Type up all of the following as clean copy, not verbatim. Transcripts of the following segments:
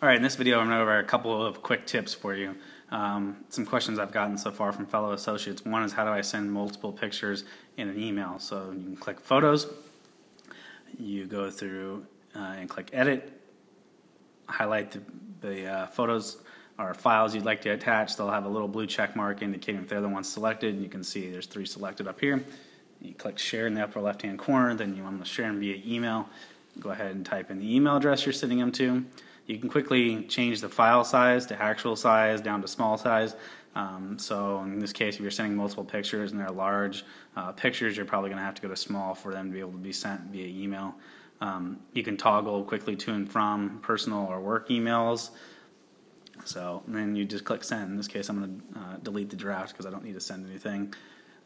All right, in this video I'm going to go over a couple of quick tips for you. Some questions I've gotten so far from fellow associates. One is, how do I send multiple pictures in an email? So you can click Photos, you go through and click Edit, highlight the photos or files you'd like to attach. They'll have a little blue check mark indicating if they're the ones selected, and you can see there's 3 selected up here. You click Share in the upper left hand corner, then you want to share them via email. Go ahead and type in the email address you're sending them to. You can quickly change the file size to actual size down to small size. So in this case, if you're sending multiple pictures and they're large pictures, you're probably going to have to go to small for them to be able to be sent via email. You can toggle quickly to and from personal or work emails. So then you just click Send. In this case, I'm going to delete the draft because I don't need to send anything.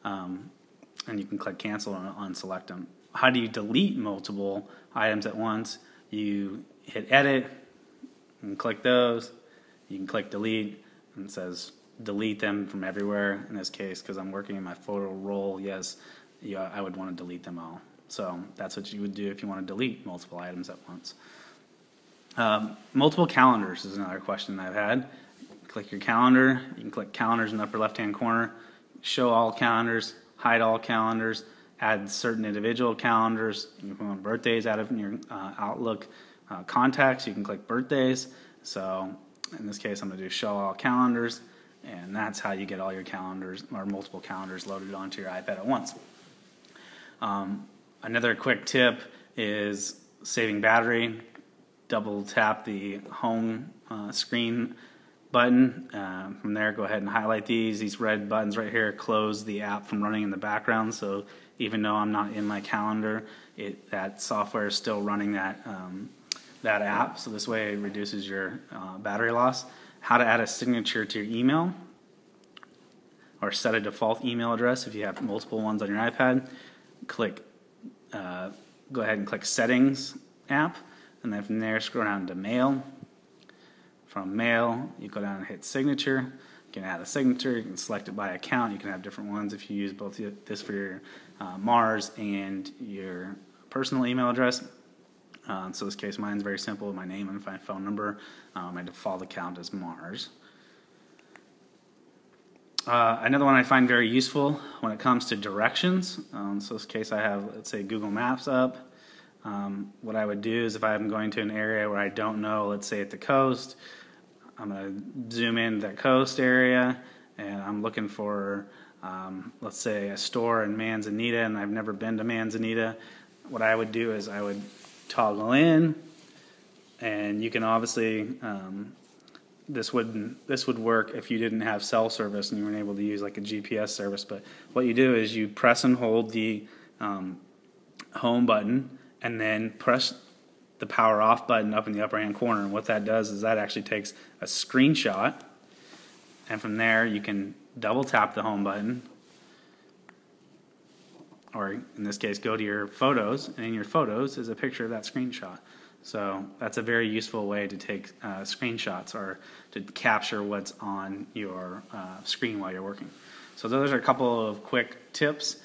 And you can click Cancel and unselect them. How do you delete multiple items at once? You hit Edit and click those. You can click Delete, and it says delete them from everywhere. In this case, because I'm working in my photo roll, yes, I would want to delete them all. So that's what you would do if you want to delete multiple items at once. Multiple calendars is another question I've had. Click your calendar. You can click Calendars in the upper left-hand corner. Show all calendars, hide all calendars, add certain individual calendars. You can want birthdays out of your Outlook contacts. You can click birthdays. So in this case, I'm going to do Show all calendars, and that's how you get all your calendars or multiple calendars loaded onto your iPad at once. Another quick tip is saving battery. Double tap the home screen button. From there, go ahead and highlight these red buttons right here close the app from running in the background. So even though I'm not in my calendar, that software is still running that app. So this way it reduces your battery loss. How to add a signature to your email or set a default email address if you have multiple ones on your iPad. Go ahead and click Settings app, and then from there scroll down to Mail. From Mail, you go down and hit Signature. You can add a signature. You can select it by account. You can have different ones if you use both this for your Mars and your personal email address. So in this case, mine's very simple. My name and my phone number. My default account is Mars. Another one I find very useful when it comes to directions. So in this case, I have, let's say, Google Maps up. What I would do is, if I'm going to an area where I don't know, let's say at the coast, I'm going to zoom in that coast area, and I'm looking for, let's say, a store in Manzanita, and I've never been to Manzanita. What I would do is I would toggle in, and you can obviously, this would work if you didn't have cell service and you weren't able to use like a GPS service. But what you do is you press and hold the home button, and then press the power off button up in the upper hand corner, and what that does is that actually takes a screenshot, and from there you can double tap the home button, or in this case go to your photos, and in your photos is a picture of that screenshot. So that's a very useful way to take screenshots or to capture what's on your screen while you're working. So those are a couple of quick tips.